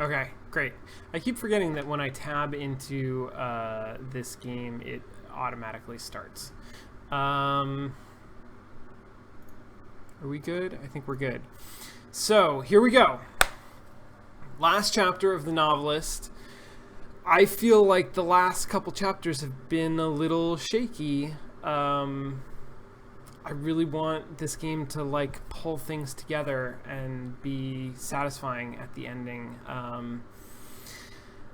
Okay, great. I keep forgetting that when I tab into this game, it automatically starts. Are we good? I think we're good. So, here we go. Last chapter of The Novelist. I feel like the last couple chapters have been a little shaky. I really want this game to like pull things together and be satisfying at the ending.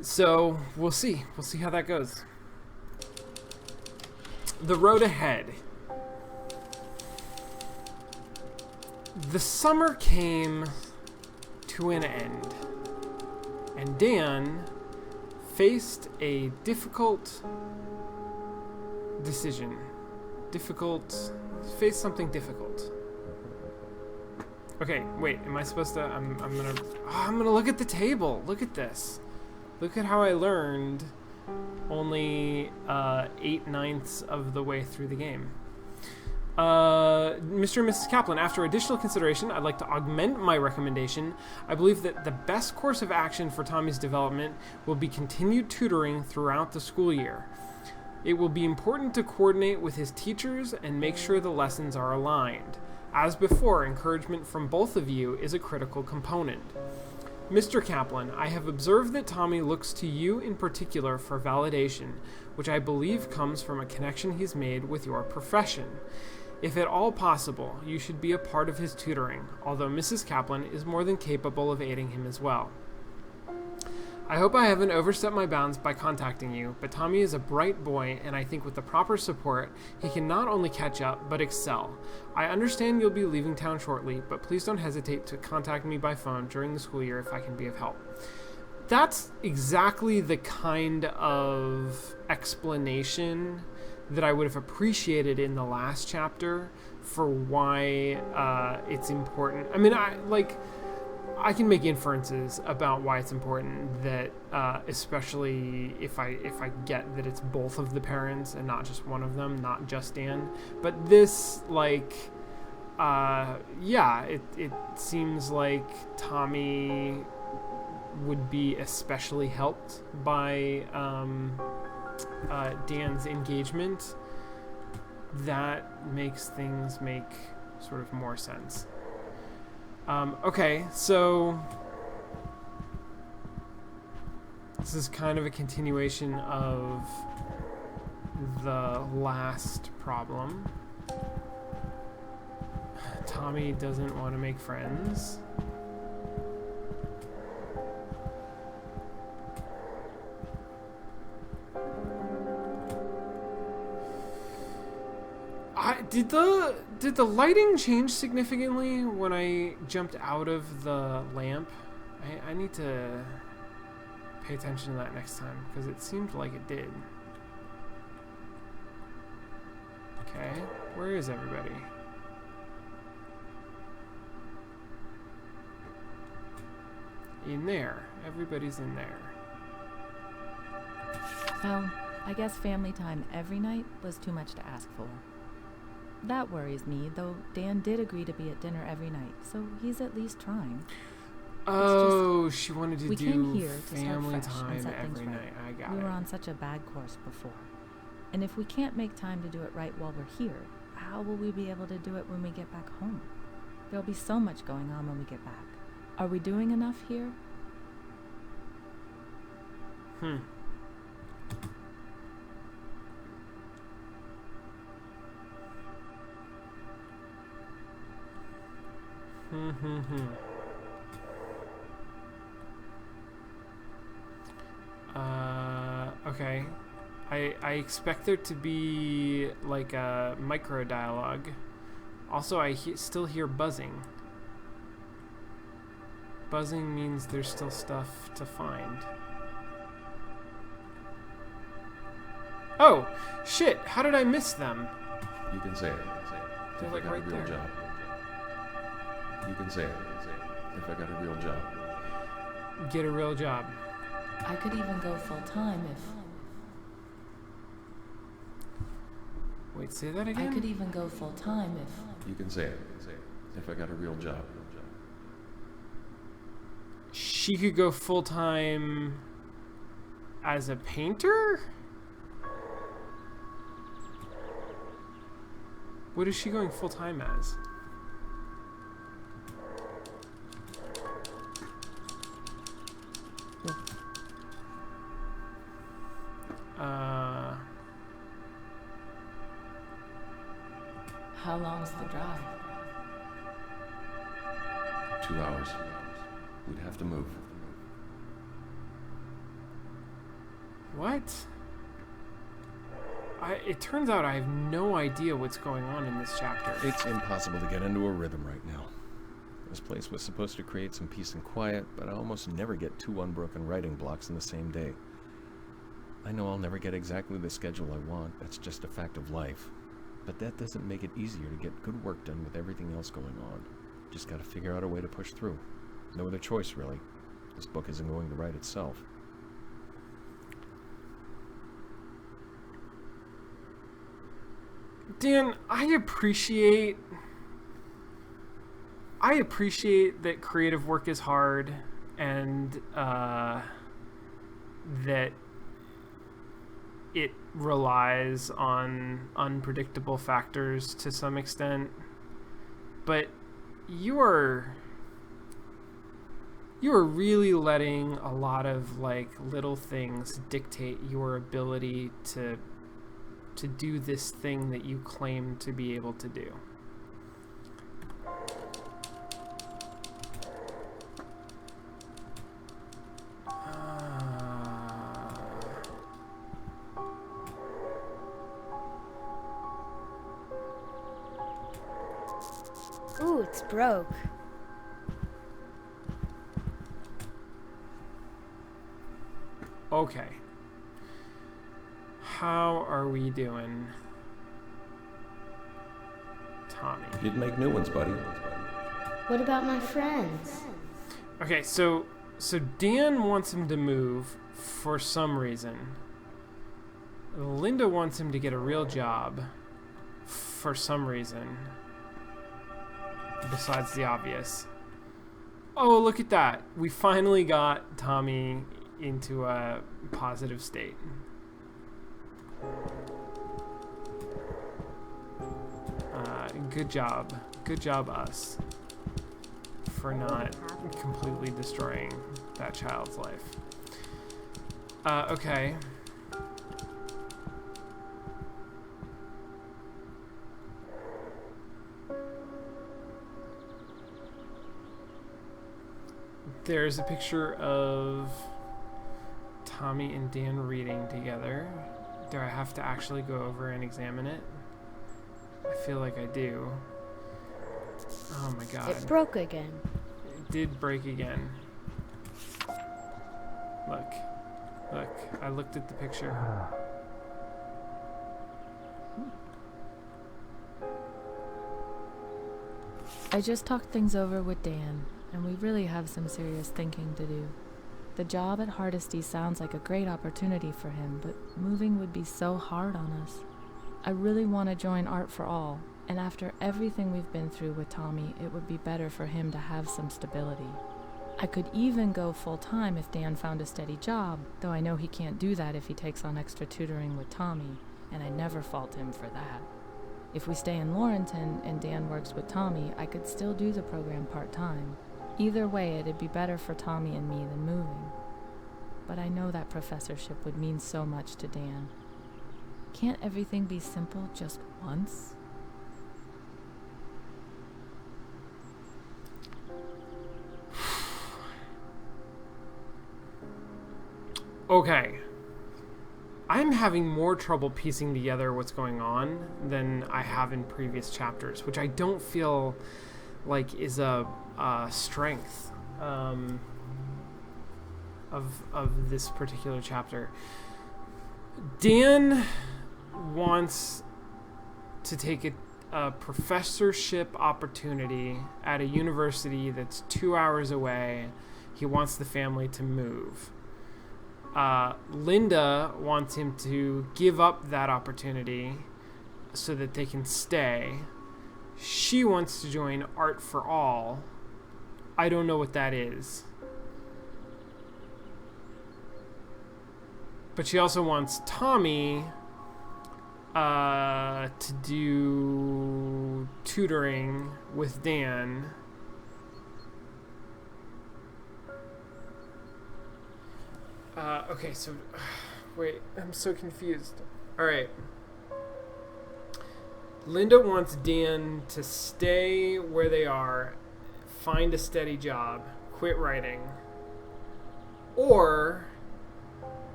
So we'll see. We'll see how that goes. The road ahead. The summer came to an end, and Dan faced a difficult decision. Face something difficult. Okay, wait, am I supposed to, I'm gonna look at the table. Look at this. Look at how I learned only 8/9 of the way through the game. Mr. and Mrs. Kaplan, after additional consideration, I'd like to augment my recommendation. I believe that the best course of action for Tommy's development will be continued tutoring throughout the school year. It will be important to coordinate with his teachers and make sure the lessons are aligned. As before, encouragement from both of you is a critical component. Mr. Kaplan, I have observed that Tommy looks to you in particular for validation, which I believe comes from a connection he's made with your profession. If at all possible, you should be a part of his tutoring, although Mrs. Kaplan is more than capable of aiding him as well. I hope I haven't overstepped my bounds by contacting you, but Tommy is a bright boy, and I think with the proper support, he can not only catch up, but excel. I understand you'll be leaving town shortly, but please don't hesitate to contact me by phone during the school year if I can be of help. That's exactly the kind of explanation that I would have appreciated in the last chapter for why it's important. I mean, I can make inferences about why it's important that, especially if I get that it's both of the parents and not just one of them, not just Dan. But this, it seems like Tommy would be especially helped by Dan's engagement. That makes things make sort of more sense. Okay, so this is kind of a continuation of the last problem. Tommy doesn't want to make friends. Did the lighting change significantly when I jumped out of the lamp? I need to pay attention to that next time, because it seemed like it did. Okay, where is everybody? In there. Everybody's in there. Well, I guess family time every night was too much to ask for. That worries me, though Dan did agree to be at dinner every night, so he's at least trying. Oh, she wanted to we do came here to family start fresh time and set things every right. night. I got we it. were on such a bad course before. And if we can't make time to do it right while we're here, how will we be able to do it when we get back home? There'll be so much going on when we get back. Are we doing enough here? Okay. I expect there to be like a micro dialogue. Also, I still hear buzzing. Buzzing means there's still stuff to find. Oh, shit! How did I miss them? You can say it. They're If like I got right a real there. job. You can say it. If I got a real job. Get a real job. I could even go full-time if... Wait, say that again? I could even go full-time if... You can say it. If I got a real job. she could go full-time as a painter? What is she going full-time as? How long's the drive? 2 hours. We'd have to move. What? It turns out I have no idea what's going on in this chapter. It's impossible to get into a rhythm right now. This place was supposed to create some peace and quiet, but I almost never get 2 unbroken writing blocks in the same day. I know I'll never get exactly the schedule I want. That's just a fact of life. But that doesn't make it easier to get good work done with everything else going on. Just gotta figure out a way to push through. No other choice, really. This book isn't going to write itself. Dan, I appreciate that creative work is hard and that it relies on unpredictable factors to some extent, but you are really letting a lot of like little things dictate your ability to do this thing that you claim to be able to do. Ooh, it's broke. Okay. How are we doing, Tommy? You'd make new ones, buddy. What about my friends? Okay, so Dan wants him to move for some reason. Linda wants him to get a real job for some reason. Besides the obvious. Oh, look at that. We finally got Tommy into a positive state. Good job. Good job, us. For not completely destroying that child's life. Okay. There's a picture of Tommy and Dan reading together. Do I have to actually go over and examine it? I feel like I do. Oh my god. It broke again. It did break again. Look. Look. I looked at the picture. I just talked things over with Dan, and we really have some serious thinking to do. The job at Hardesty sounds like a great opportunity for him, but moving would be so hard on us. I really want to join Art for All, and after everything we've been through with Tommy, it would be better for him to have some stability. I could even go full-time if Dan found a steady job, though I know he can't do that if he takes on extra tutoring with Tommy, and I never fault him for that. If we stay in Laurenton and Dan works with Tommy, I could still do the program part-time. Either way, it'd be better for Tommy and me than moving. But I know that professorship would mean so much to Dan. Can't everything be simple just once? Okay. I'm having more trouble piecing together what's going on than I have in previous chapters, which I don't feel like is a strength of this particular chapter. Dan wants to take a professorship opportunity at a university that's 2 hours away. He wants the family to move. Linda wants him to give up that opportunity so that they can stay. She wants to join Art for All. I don't know what that is. But she also wants Tommy to do tutoring with Dan. Okay, so wait, I'm so confused. All right. Linda wants Dan to stay where they are, find a steady job, quit writing, or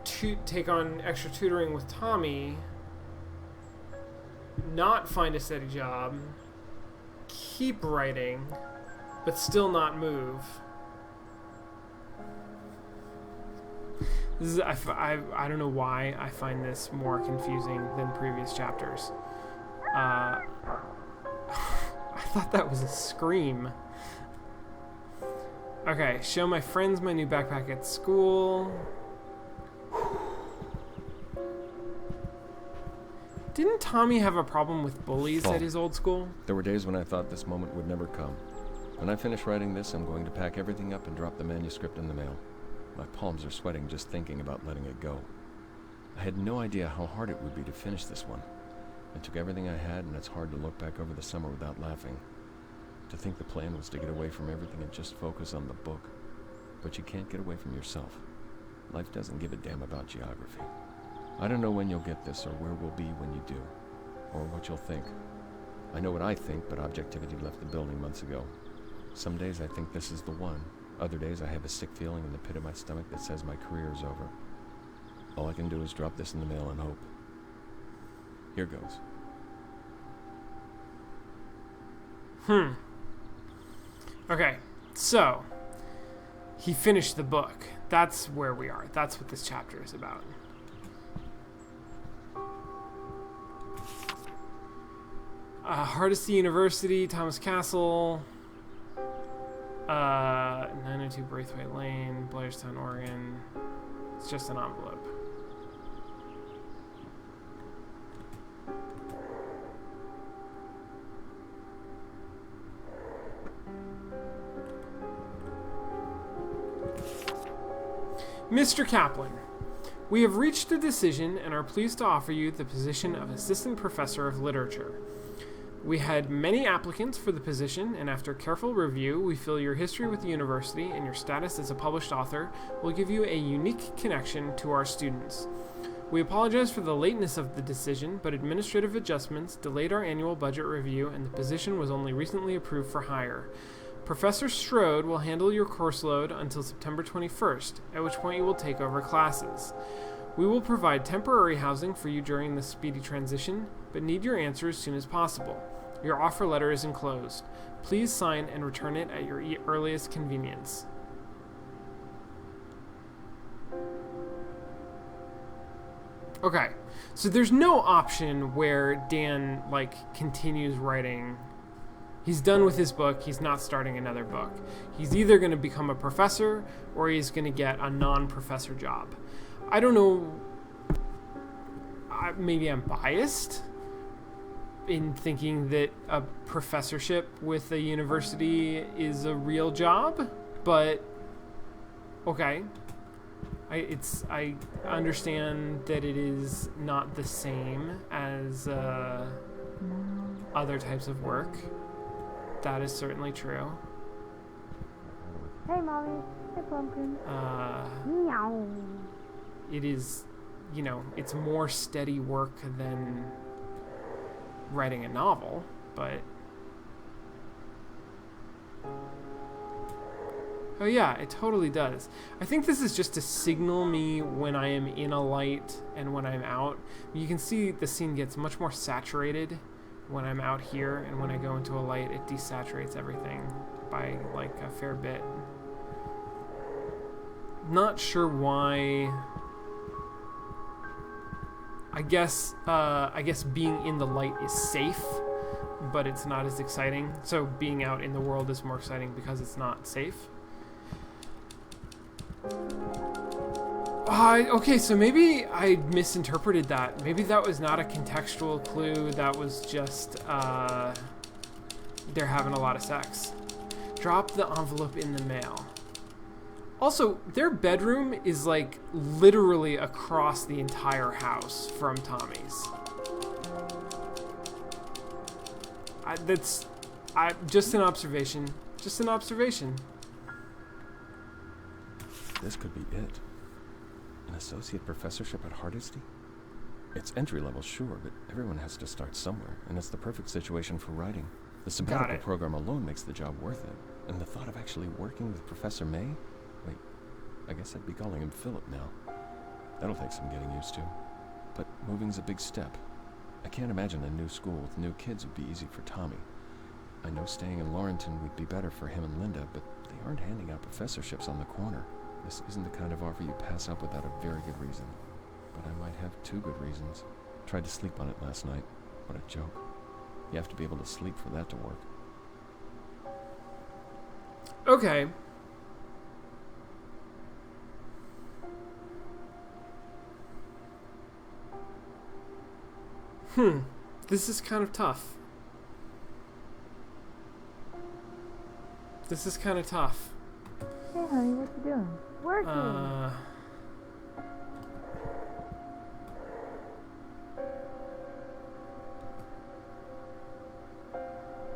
to take on extra tutoring with Tommy, not find a steady job, keep writing, but still not move. This is, I don't know why I find this more confusing than previous chapters. I thought that was a scream. Okay, show my friends my new backpack at school. Didn't Tommy have a problem with bullies at his old school? There were days when I thought this moment would never come. When I finish writing this, I'm going to pack everything up and drop the manuscript in the mail. My palms are sweating just thinking about letting it go. I had no idea how hard it would be to finish this one. I took everything I had, and it's hard to look back over the summer without laughing. To think the plan was to get away from everything and just focus on the book. But you can't get away from yourself. Life doesn't give a damn about geography. I don't know when you'll get this, or where we'll be when you do, or what you'll think. I know what I think, but objectivity left the building months ago. Some days I think this is the one. Other days I have a sick feeling in the pit of my stomach that says my career is over. All I can do is drop this in the mail and hope. Here goes. Okay, so he finished the book. That's where we are. That's what this chapter is about. Hardesty University, Thomas Castle, 902 Braithwaite Lane, Blairstown, Oregon. It's just an envelope. Mr. Kaplan, we have reached a decision and are pleased to offer you the position of Assistant Professor of Literature. We had many applicants for the position, and after careful review, we feel your history with the university and your status as a published author will give you a unique connection to our students. We apologize for the lateness of the decision, but administrative adjustments delayed our annual budget review, and the position was only recently approved for hire. Professor Strode will handle your course load until September 21st, at which point you will take over classes. We will provide temporary housing for you during the speedy transition, but need your answer as soon as possible. Your offer letter is enclosed. Please sign and return it at your earliest convenience. Okay, so there's no option where Dan, continues writing. He's done with his book. He's not starting another book. He's either going to become a professor or he's going to get a non-professor job. I don't know. Maybe I'm biased in thinking that a professorship with a university is a real job, but okay. I understand that it is not the same as other types of work. That is certainly true. Hey, Mommy. Hey, Pumpkin. Meow. It is, it's more steady work than writing a novel, but... Oh yeah, it totally does. I think this is just to signal me when I am in a light and when I'm out. You can see the scene gets much more saturated when I'm out here, and when I go into a light, it desaturates everything by, a fair bit. Not sure why... I guess being in the light is safe, but it's not as exciting. So being out in the world is more exciting because it's not safe. Okay, so maybe I misinterpreted that. Maybe that was not a contextual clue. That was just, they're having a lot of sex. Drop the envelope in the mail. Also, their bedroom is like literally across the entire house from Tommy's. That's just an observation. Just an observation. This could be it. An associate professorship at Hardesty? It's entry level, sure, but everyone has to start somewhere, and it's the perfect situation for writing. The sabbatical program alone makes the job worth it. And the thought of actually working with Professor May? Wait, I guess I'd be calling him Philip now. That'll take some getting used to. But moving's a big step. I can't imagine a new school with new kids would be easy for Tommy. I know staying in Laurenton would be better for him and Linda, but they aren't handing out professorships on the corner. This isn't the kind of offer you pass up without a very good reason. But I might have 2 good reasons. Tried to sleep on it last night. What a joke. You have to be able to sleep for that to work. Okay. This is kind of tough. This is kind of tough. Hey, honey, what you doing? Working.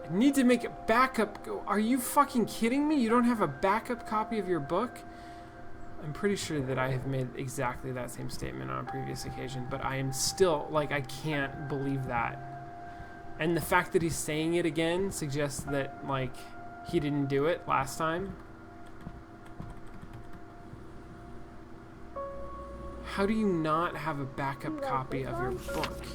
I need to make a backup. Are you fucking kidding me? You don't have a backup copy of your book? I'm pretty sure that I have made exactly that same statement on a previous occasion, but I am still, like, I can't believe that. And the fact that he's saying it again suggests that, like, he didn't do it last time. How do you not have a backup copy of your book?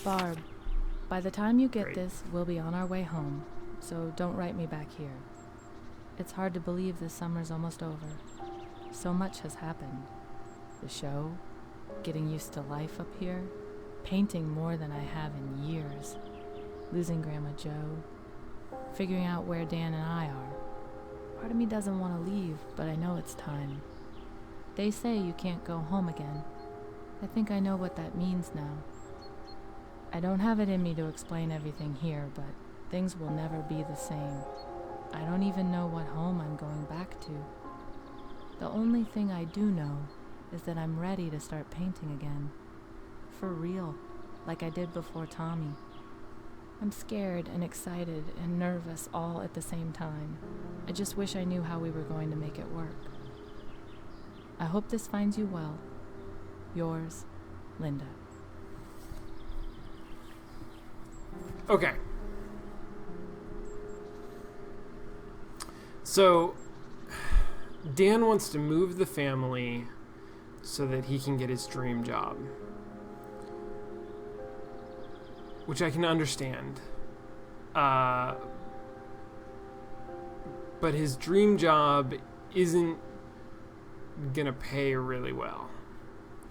Barb, by the time you get Great. this, we'll be on our way home, so don't write me back here. It's hard to believe this summer's almost over. So much has happened. The show, getting used to life up here, painting more than I have in years, losing Grandma Joe, figuring out where Dan and I are. Part of me doesn't want to leave, but I know it's time. They say you can't go home again. I think I know what that means now. I don't have it in me to explain everything here, but things will never be the same. I don't even know what home I'm going back to. The only thing I do know is that I'm ready to start painting again. For real, like I did before Tommy. I'm scared and excited and nervous all at the same time. I just wish I knew how we were going to make it work. I hope this finds you well. Yours, Linda. Okay. So, Dan wants to move the family so that he can get his dream job. Which I can understand. But his dream job isn't gonna pay really well.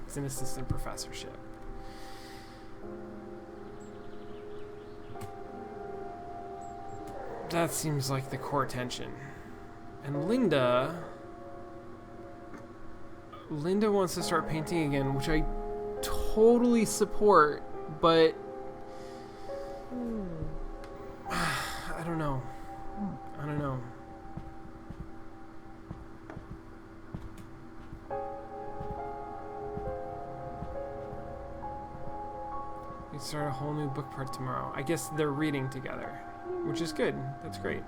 It's an assistant professorship. That seems like the core tension. And Linda wants to start painting again, which I totally support, but I don't know. I don't know. We start a whole new book part tomorrow. I guess they're reading together, which is good. That's great.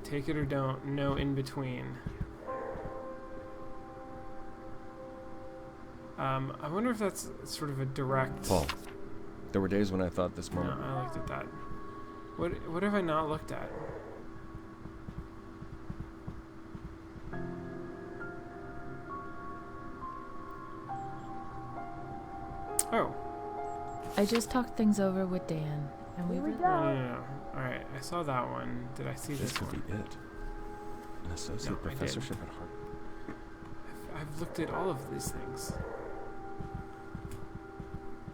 Take it or don't. No in between. I wonder if that's sort of a direct... Paul, there were days when I thought this No, moment... I looked at that. What have I not looked at? Oh. I just talked things over with Dan, and we Here we really... go. No. Alright, I saw that one. Did I see This this could one? be it. An associate No, I did. professorship at Harvard. I've looked at all of these things.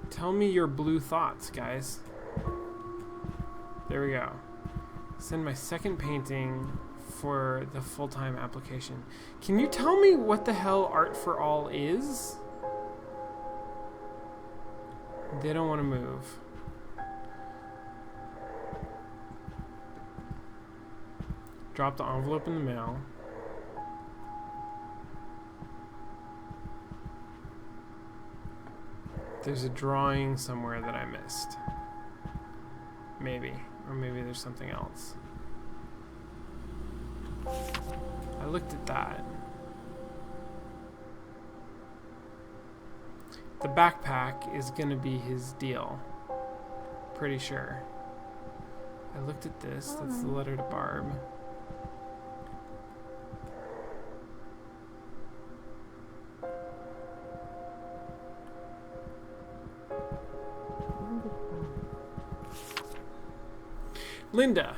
Tell me your blue thoughts, guys. There we go. Send my second painting for the full-time application. Can you tell me what the hell Art for All is? They don't want to move. Drop the envelope in the mail. There's a drawing somewhere that I missed. Maybe. Or maybe there's something else. I looked at that. The backpack is gonna be his deal. Pretty sure. I looked at this. That's the letter to Barb. Linda.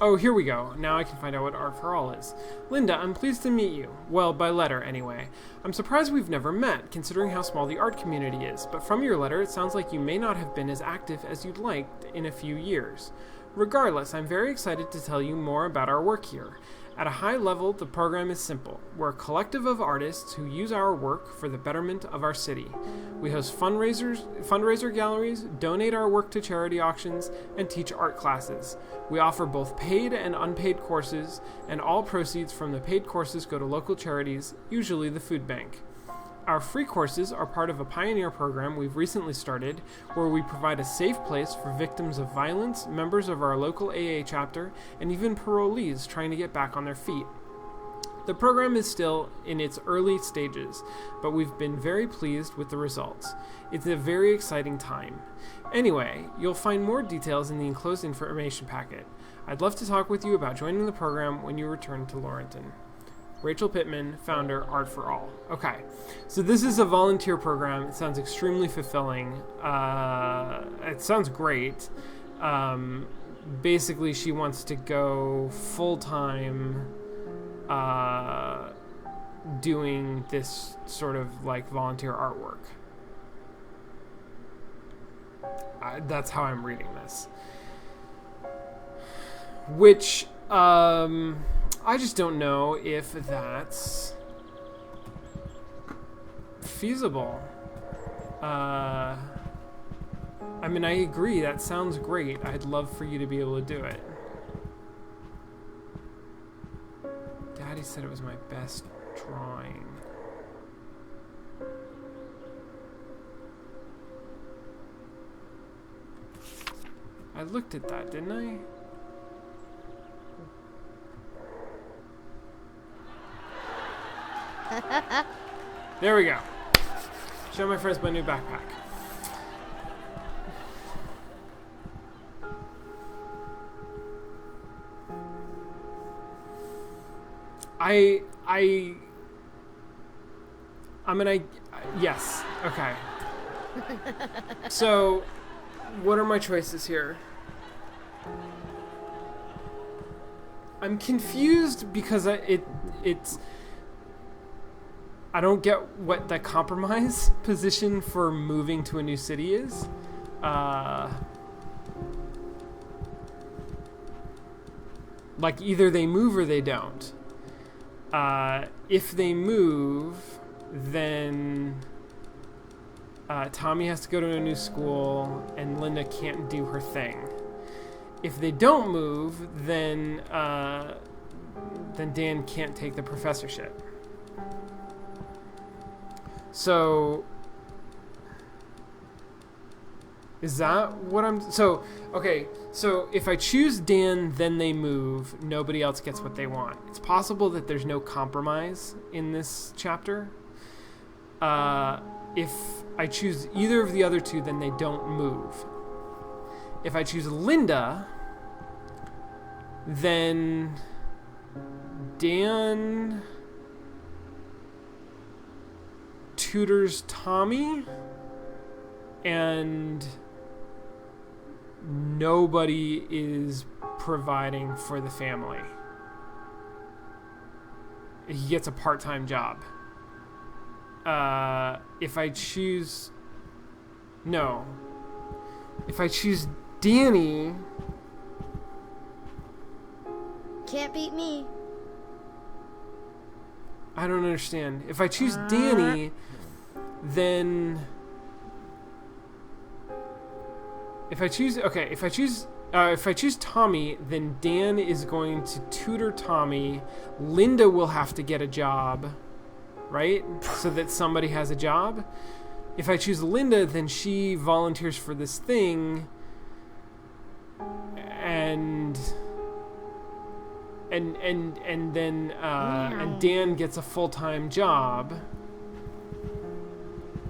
Oh, here we go. Now I can find out what Art for All is. Linda, I'm pleased to meet you. Well, by letter, anyway. I'm surprised we've never met, considering how small the art community is, but from your letter, it sounds like you may not have been as active as you'd liked in a few years. Regardless, I'm very excited to tell you more about our work here. At a high level, the program is simple. We're a collective of artists who use our work for the betterment of our city. We host fundraiser galleries, donate our work to charity auctions, and teach art classes. We offer both paid and unpaid courses, and all proceeds from the paid courses go to local charities, usually the food bank. Our free courses are part of a pioneer program we've recently started where we provide a safe place for victims of violence, members of our local AA chapter, and even parolees trying to get back on their feet. The program is still in its early stages, but we've been very pleased with the results. It's a very exciting time. Anyway, you'll find more details in the enclosed information packet. I'd love to talk with you about joining the program when you return to Laurenton. Rachel Pittman, founder, Art for All. Okay, so this is a volunteer program. It sounds extremely fulfilling. It sounds great. Basically, she wants to go full-time doing this sort of like volunteer artwork. That's how I'm reading this. Which, I just don't know if that's feasible. I mean, I agree. That sounds great. I'd love for you to be able to do it. Daddy said it was my best drawing. I looked at that, didn't I? There we go. Show my friends my new backpack. Yes. Okay. So, what are my choices here? I'm confused because it's I don't get what the compromise position for moving to a new city is. Like either they move or they don't. If they move, then Tommy has to go to a new school and Linda can't do her thing. If they don't move, then Dan can't take the professorship. So, is that what I'm... So, okay, so if I choose Dan, then they move, nobody else gets what they want. It's possible that there's no compromise in this chapter. If I choose either of the other two, then they don't move. If I choose Linda, then Dan tutors Tommy, and nobody is providing for the family. He gets a part-time job. If I choose Danny, can't beat me. I don't understand. If I choose Danny, then if I choose Tommy, then Dan is going to tutor Tommy. Linda will have to get a job, right? So that somebody has a job. If I choose Linda, then she volunteers for this thing, and then Dan gets a full-time job,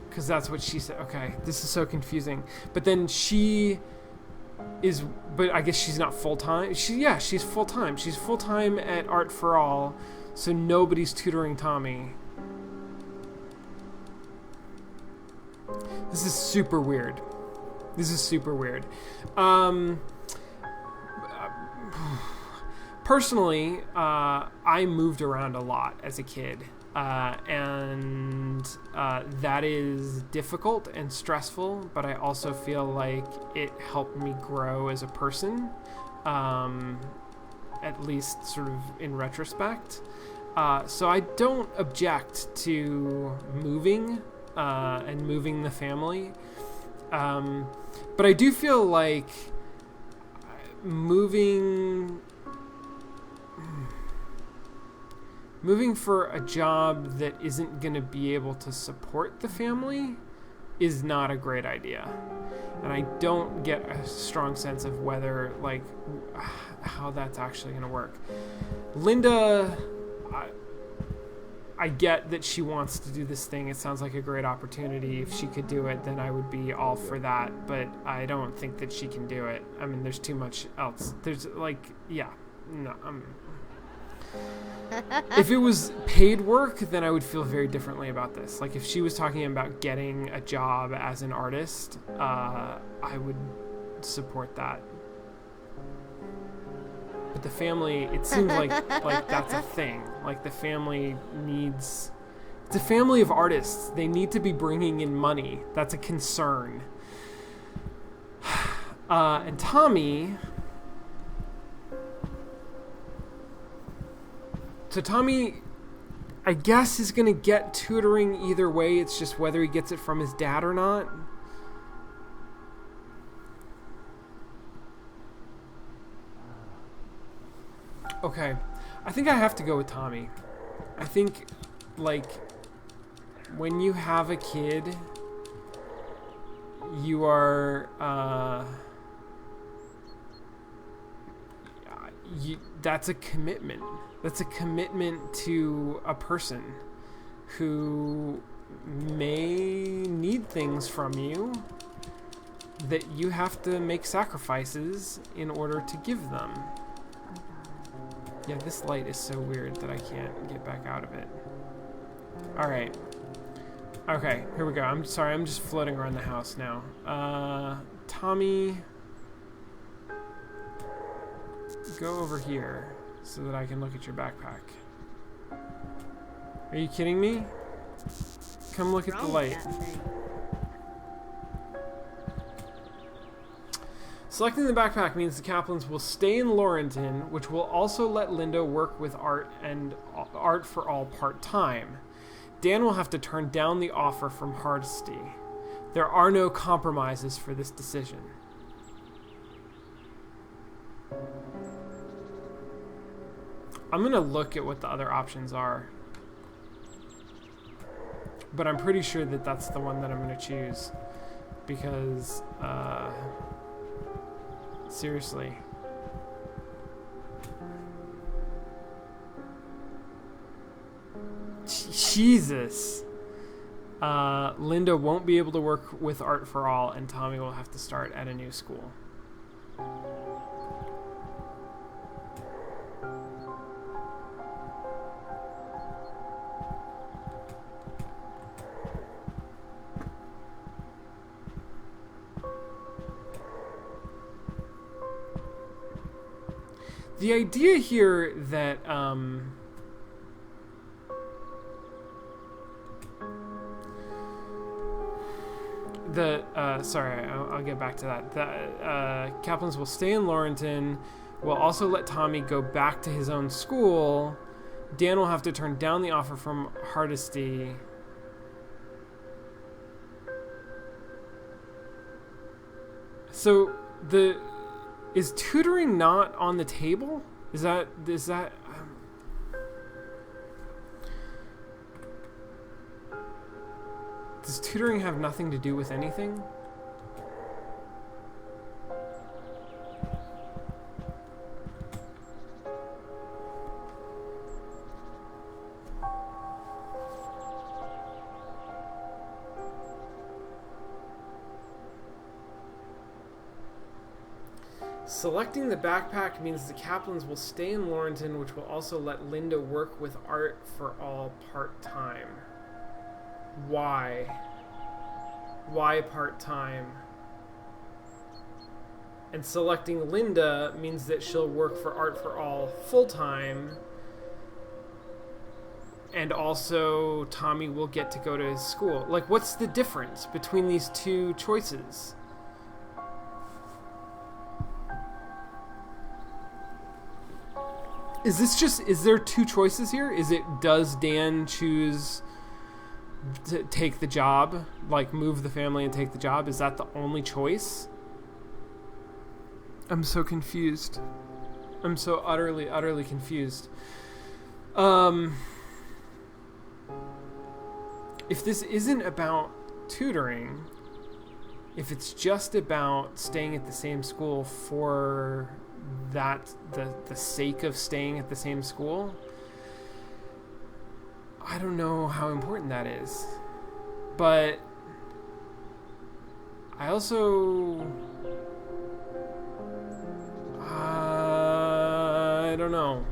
because that's what she said. Okay, this is so confusing. But then but I guess she's not full-time. She's full-time. She's full-time at Art for All, so nobody's tutoring Tommy. This is super weird. Personally, I moved around a lot as a kid, and that is difficult and stressful, but I also feel like it helped me grow as a person, at least sort of in retrospect. So I don't object to moving and moving the family, but I do feel like moving for a job that isn't going to be able to support the family is not a great idea. And I don't get a strong sense of whether, like, how that's actually going to work. Linda, I get that she wants to do this thing. It sounds like a great opportunity. If she could do it, then I would be all for that. But I don't think that she can do it. I mean, there's too much else. There's, like, yeah. No, if it was paid work, then I would feel very differently about this. Like, if she was talking about getting a job as an artist, I would support that. But the family, it seems like that's a thing. Like, the family needs... It's a family of artists. They need to be bringing in money. That's a concern. And Tommy... So Tommy, I guess, is going to get tutoring either way. It's just whether he gets it from his dad or not. Okay. I think I have to go with Tommy. I think, like, when you have a kid, you are, that's a commitment. That's a commitment to a person who may need things from you that you have to make sacrifices in order to give them. Yeah, this light is so weird that I can't get back out of it. Alright. Okay, here we go. I'm sorry, I'm just floating around the house now. Tommy... Go over here so that I can look at your backpack. Are you kidding me? Come look at the light. Selecting the backpack means the Kaplans will stay in Laurenton, which will also let Linda work with Art and Art for All part-time. Dan will have to turn down the offer from Hardesty. There are no compromises for this decision. I'm going to look at what the other options are. But I'm pretty sure that that's the one that I'm going to choose. Because, seriously. Jesus. Linda won't be able to work with Art for All, and Tommy will have to start at a new school. The idea here that, sorry, I'll get back to that. The Kaplans will stay in Laurenton, will also let Tommy go back to his own school. Dan will have to turn down the offer from Hardesty. So is tutoring not on the table? Is that does tutoring have nothing to do with anything? Selecting the backpack means the Kaplans will stay in Laurenton, which will also let Linda work with Art for all part-time. Why? Why part-time? And selecting Linda means that she'll work for Art for all full-time. And also Tommy will get to go to his school. Like, what's the difference between these two choices? Is there two choices here? Does Dan choose to take the job, like move the family and take the job? Is that the only choice? I'm so confused. I'm so utterly confused. If this isn't about tutoring, if it's just about staying at the same school for the sake of staying at the same school, I don't know how important that is. But I also I don't know.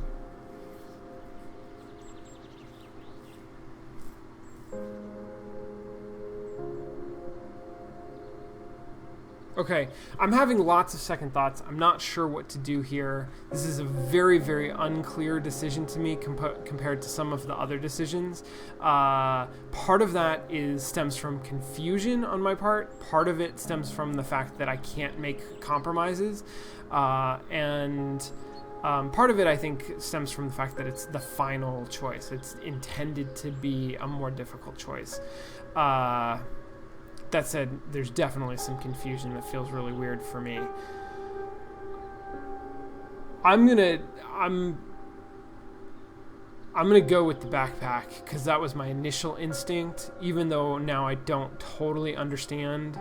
Okay, I'm having lots of second thoughts. I'm not sure what to do here. This is a very, very unclear decision to me compared to some of the other decisions. Part of that stems from confusion on my part. Part of it stems from the fact that I can't make compromises. And part of it, I think, stems from the fact that it's the final choice. It's intended to be a more difficult choice. That said, there's definitely some confusion that feels really weird for me. I'm gonna go with the backpack because that was my initial instinct, even though now I don't totally understand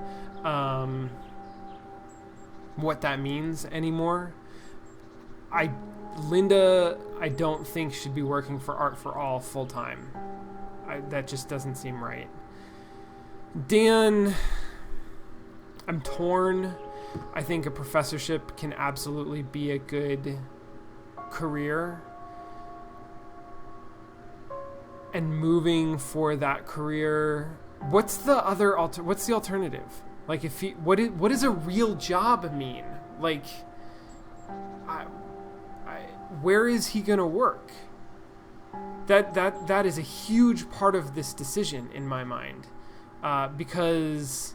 what that means anymore. Linda, I don't think should be working for Art for All full time. That just doesn't seem right. Dan, I'm torn. I think a professorship can absolutely be a good career. And moving for that career, what's the alternative? Like, what does a real job mean? Like, where is he gonna work? That is a huge part of this decision in my mind. Because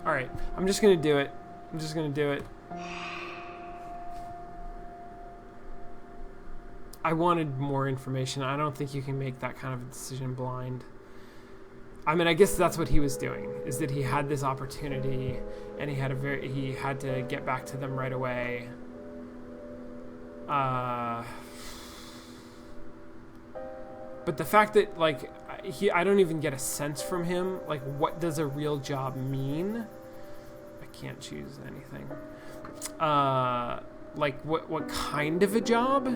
all right, I'm just gonna do it. I wanted more information. I don't think you can make that kind of a decision blind. I mean, I guess that's what he was doing, is that he had this opportunity and he had to get back to them right away. But the fact that, like, I don't even get a sense from him, like, what does a real job mean? I can't choose anything. Like, what kind of a job?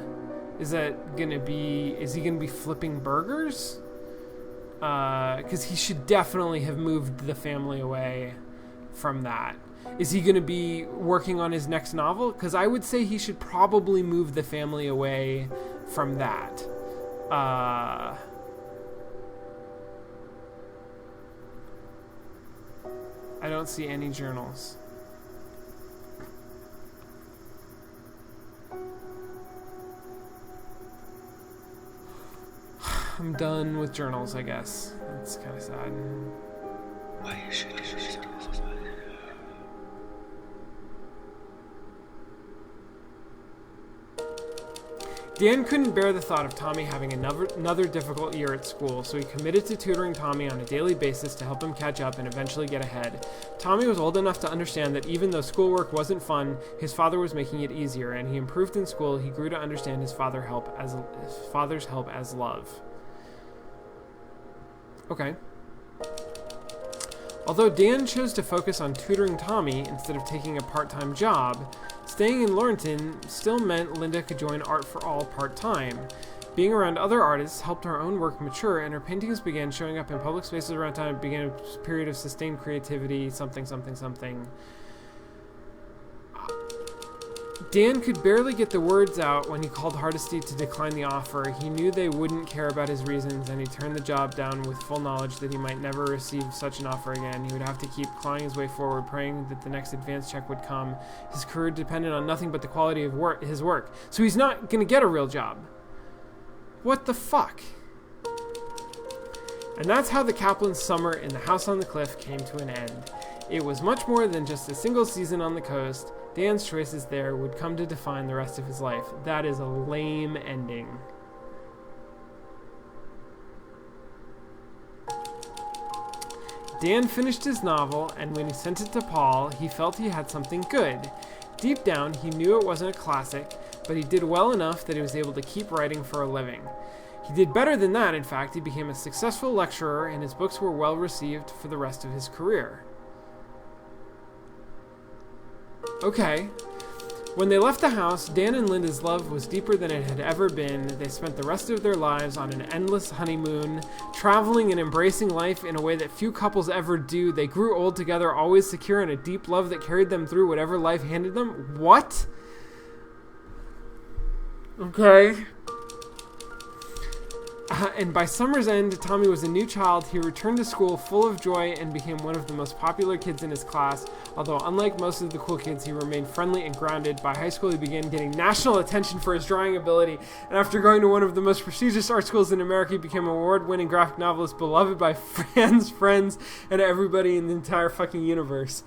Is he gonna be flipping burgers? Because he should definitely have moved the family away from that. Is he gonna be working on his next novel? Because I would say he should probably move the family away from that. I don't see any journals. I'm done with journals, I guess. That's kind of sad. Dan couldn't bear the thought of Tommy having another difficult year at school, so he committed to tutoring Tommy on a daily basis to help him catch up and eventually get ahead. Tommy was old enough to understand that even though schoolwork wasn't fun, his father was making it easier, and he improved in school. He grew to understand his father's help as love. Okay. Although Dan chose to focus on tutoring Tommy instead of taking a part-time job, staying in Laurelton still meant Linda could join Art for All part-time. Being around other artists helped her own work mature, and her paintings began showing up in public spaces around town. It began a period of sustained creativity, something. Dan could barely get the words out when he called Hardesty to decline the offer. He knew they wouldn't care about his reasons, and he turned the job down with full knowledge that he might never receive such an offer again. He would have to keep clawing his way forward, praying that the next advance check would come. His career depended on nothing but the quality of his work. So he's not going to get a real job. What the fuck? And that's how the Kaplan's summer in the house on the cliff came to an end. It was much more than just a single season on the coast. Dan's choices there would come to define the rest of his life. That is a lame ending. Dan finished his novel, and when he sent it to Paul, he felt he had something good. Deep down, he knew it wasn't a classic, but he did well enough that he was able to keep writing for a living. He did better than that, in fact. He became a successful lecturer, and his books were well received for the rest of his career. Okay. When they left the house, Dan and Linda's love was deeper than it had ever been. They spent the rest of their lives on an endless honeymoon, traveling and embracing life in a way that few couples ever do. They grew old together, always secure in a deep love that carried them through whatever life handed them. What? Okay. And by summer's end, Tommy was a new child. He returned to school full of joy and became one of the most popular kids in his class. Although unlike most of the cool kids, he remained friendly and grounded. By high school, he began getting national attention for his drawing ability. And after going to one of the most prestigious art schools in America, he became an award-winning graphic novelist, beloved by fans, friends, and everybody in the entire fucking universe.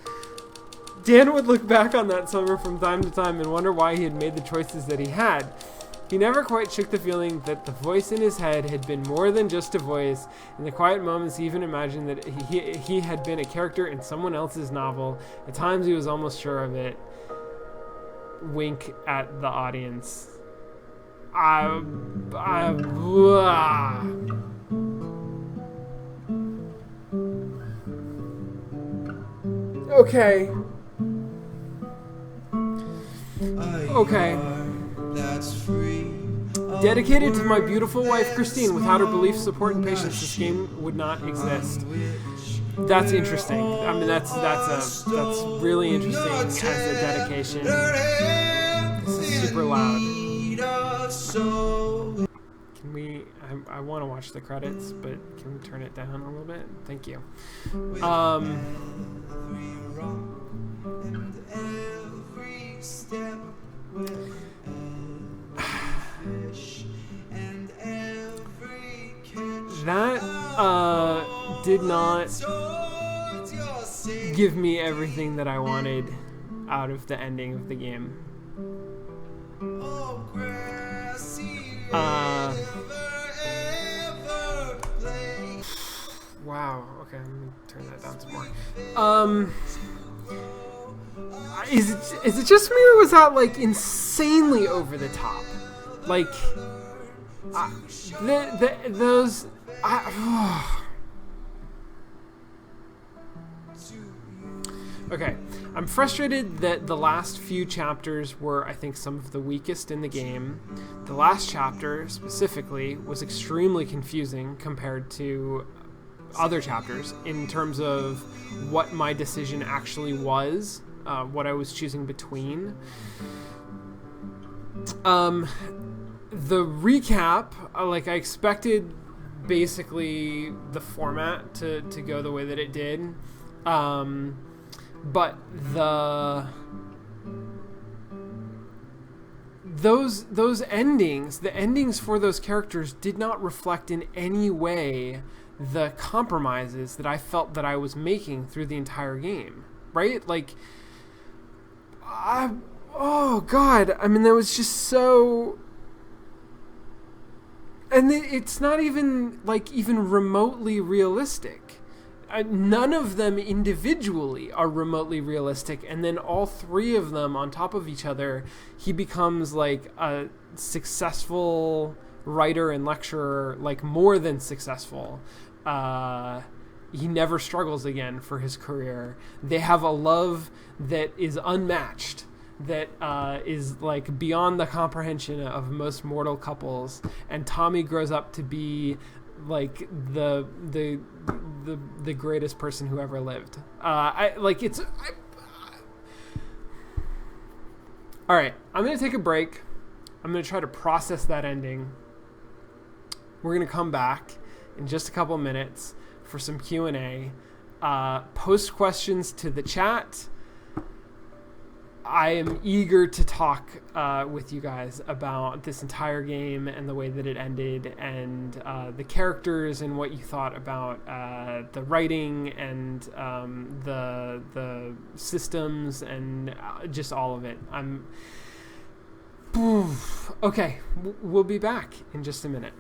Dan would look back on that summer from time to time and wonder why he had made the choices that he had. He never quite shook the feeling that the voice in his head had been more than just a voice. In the quiet moments, he even imagined that he had been a character in someone else's novel. At times, he was almost sure of it. Wink at the audience. Okay. Okay. Dedicated to my beautiful wife Christine. Without her belief, support, and patience, this game would not exist. That's interesting. I mean, that's really interesting as a dedication. This is super loud. Can we? I want to watch the credits, but can we turn it down a little bit? Thank you. That did not give me everything that I wanted out of the ending of the game. Wow. Okay, let me turn that down some more. Is it just me, or was that like insanely over the top? Like, those. Okay, I'm frustrated that the last few chapters were, I think, some of the weakest in the game. The last chapter, specifically, was extremely confusing compared to other chapters in terms of what my decision actually was, what I was choosing between. The recap, like, I expected basically the format to go the way that it did. But those endings, the endings for those characters did not reflect in any way the compromises that I felt that I was making through the entire game, right? Like, oh God, I mean, that was just so And it's not even like even remotely realistic. None of them individually are remotely realistic, and then all three of them on top of each other, he becomes like a successful writer and lecturer, like more than successful. He never struggles again for his career. They have a love that is unmatched, that is like beyond the comprehension of most mortal couples, and Tommy grows up to be like the greatest person who ever lived. All right, I'm gonna take a break. I'm gonna try to process that ending. We're gonna come back in just a couple minutes for some Q&A. Post questions to the chat. I am eager to talk with you guys about this entire game and the way that it ended, and the characters and what you thought about the writing and the systems and just all of it. Okay, we'll be back in just a minute.